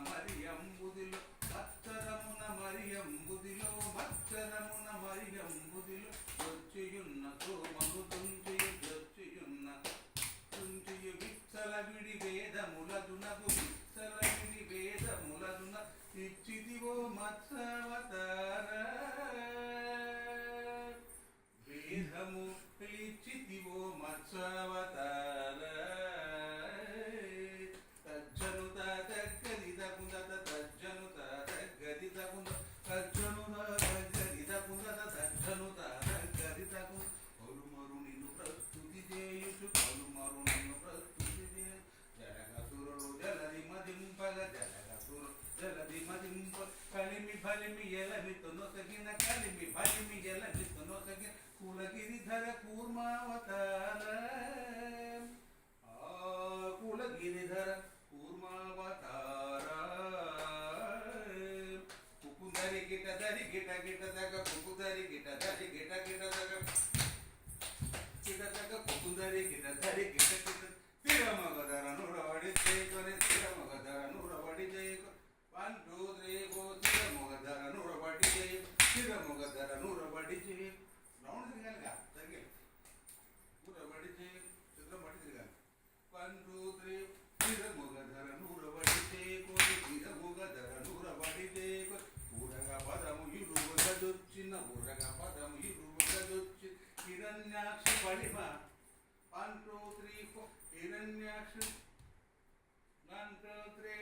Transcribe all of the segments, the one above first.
మరియంబుదిలో మచ్చరమున మరియంబుదిలో మచ్చరమున మరియంబుదిలో జొచ్చియున్న సోమము జొచ్చియున్న విచ్చల విడి వేదములదునగు విచ్చల విడి వేదములదున ఇచ్చిదివో మత్సవతార వేదము ఇచ్చిదివో మత్సవతార తజ్జనుత తగ్గదిద పుందత తజ్జనుత తగ్గదిద పుంద తజ్జనుత తగ్గదిద పుందత తజ్జనుత తగ్గదిద పుంద పలుమరు నిన్ను ప్రస్తుతి చేయుచు పలుమరు నిన్ను ప్రస్తుతి చేయు జలగసురుడు జలది మదింపగ జలగసురు జలది మదింప కలిమి బలిమి ఎలమితో నొసగిన కలిమి బలిమి ఎలమితో నొసగిన కులగిరిధర కూర్మావతార కులగిరిధర కూర్మావతార కుకుదరి గిట దరి గిట గిట దగ కుకుదరి గిట దరి గిట గిట దగ గిట దగ కుకుదరి గిట దరి గిట గిట తిరమగదర నురవడి చేయకొని తిరమగదర నురవడి చేయకొని 1 2 3 4 తిరమగదర నురవడి చేయ తిరమగదర నురవడి చేయ రౌండ్ తిరగాలిగా తిరిగి నురవడి చేయ చిత్రం పట్టి తిరగాలి 1 2 3 తిరమగదర నురవడి చేయకొని తిరమగదర నురవడి చేయకొని ఊరగ పదము ఇరువగదొచ్చిన ఊరగ పదము ఇరువగదొచ్చి హిరణ్యాక్షి పడిమ 1 2 3 4 హిరణ్యాక్షి 1 2 3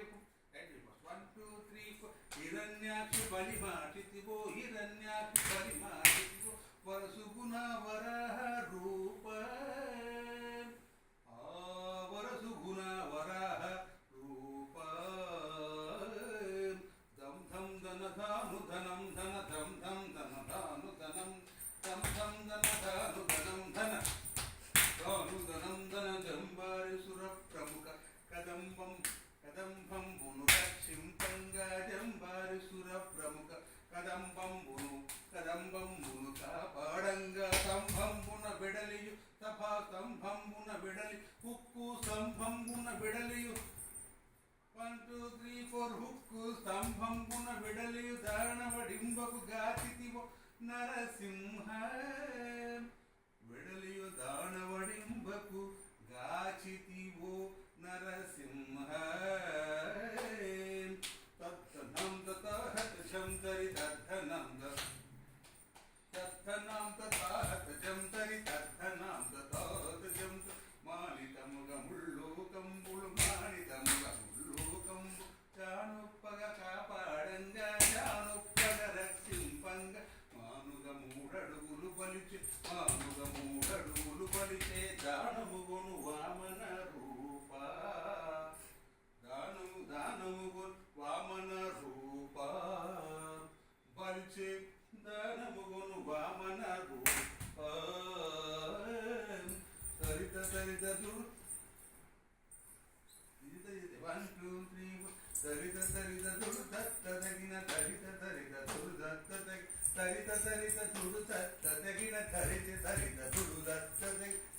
4 1 2 3 4 హిరణ్యాక్షి బలిమాటితివో హిరణ్యాక్షి బలిమాటితివో వరసుగుణ వరాహ రూప వరసుగుణ వరాహ రూప ధం ధం ధన ధాను ధనం ధన ధం ధం ధన ధాను ధనం ధం ధం ధన ధాను ధనం ధన ధాను ధనం ధన జంబారి సుర ప్రముఖ కదంబం కదంబంబును రక్షింపంగా జంబారి సుర ప్రముఖ కదంబంబును కాపాడంగా స్తంభంబున బెడలియు సభా స్తంభంబున బెడలి హుక్కు స్తంభంబున బెడలియు 1 2 3 4 హుక్కు స్తంభంబున బెడలియు దానవడింబకు గాచితివో నరసింహ వెడలియు దానవడింబకు గాచితివో నరసింహ తత్తనం తతహతజం తరి తద్ధనం తత్తనం తతహతజం తరి తద్ధనం తతహతజం మానితముగ ముల్లోకంబులు మానితముగ ముల్లోకంబు జానుప్పగ కాపాడంగా జానుప్పగ రక్షింపంగా మానుగ మూడడుగులు బలిచే మానుగ మూడడుగులు బలిచే దానముగును వామన రూప దానముగును వామన రూప బలిచే దానముగును వామన రూప తరిత తరిత దురు 1 2 3 తరిత తరిత దురు దత్త తగిన తరిత తరిత దురు దత్త తరిత తరిత దురు దత్త తగిన తరిత తరిత దురు దత్త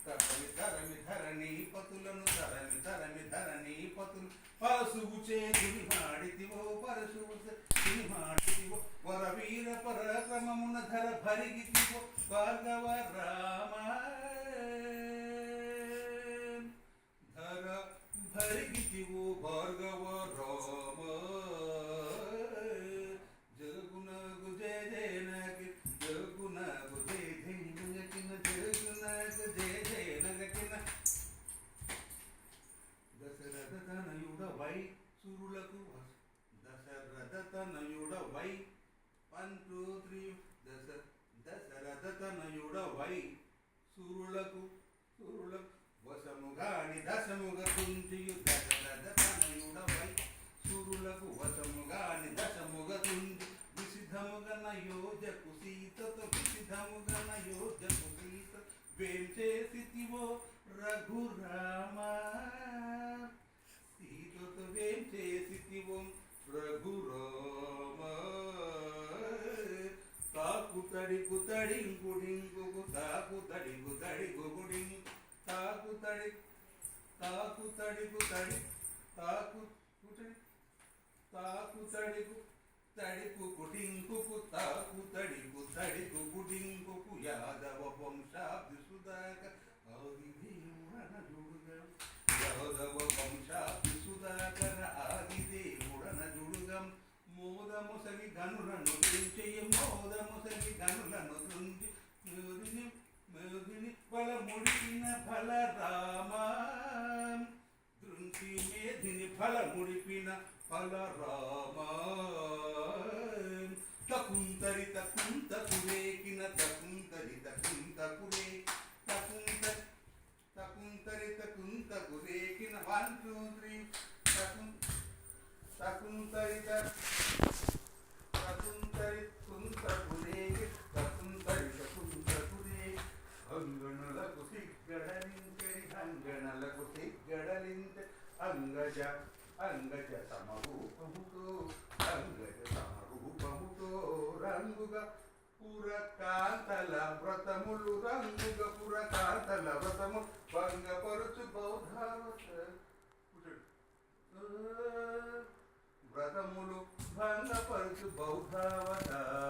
తరమి తరమి ధరణి పతులను తరమి తరమి ధరణి పతులు పరశువు చేతుని మాడితివో పరశువు చేతుని మాడితివో వరవీర పరాక్రమమున ధర భరిగితివో భార్గవ రామ ధర భరిగితివో భార్గవ రామ జగునగు జయ జయనకి జగునగు జయ జయనకిన జగునగు జయ జయనకిన దశరథ తనయుడవై సురులకు దశరథ తనయుడవై 1 2 3 దశరథ తనయుడవై సురులకు వసముగాని దశముగ కుంజియు దశరథ తనయుడవై సురులకు వసముగాని దశముగ కుంజి విసిధముగన యోజకు సీతతో విసిధముగన యోజకు సీత వేం చేసితివో రఘురామ సీతతో వేం చేసితివో రఘురామ తాకుతడి కుతడి గుడింగు తాకుతడి కుతడి గుడింగు తాకుతడి తాకుతడి కుతడి తాకు కుతడి తాకు తడికు తడికు కుటింకుకు తాకు తడికు తడికు కుటింకుకు యాదవ వంశాబ్ది సుధాకర్ ఆదిదేవుడన జుడుగం యాదవ వంశాబ్ది సుధాకర ఆదిదేవుడన జుడుగం మోదముసగి గనులను తుంచెయ్యి మోదముసగి గనులను తుంచి మోదిని మోదిని బల ముడిపిన ఫల రామ దృంచి మేధిని ఫల ముడిపిన ఫల రామ తకుంతరి తకుంత కురేకిన తకుంతరి తకుంత కురే తకుంతరి తకుంతరి తకుంత కురేకిన 1 2 3 తకుంతరి తకుంతరి కుంత కురేకి తకుంతరి తకుంత కురే అంగణలకు సిగ్గడలించరి అంగణలకు సిగ్గడలించ అంగజ అంగజ సమరూపముతో అంగజ సమరూపముతో రంగుగా పురకాంతల వ్రతములు రంగుగా పురకాంతల వ్రతము భంగపరుచు బౌధావత వ్రతములు భంగపరుచు బౌధావతార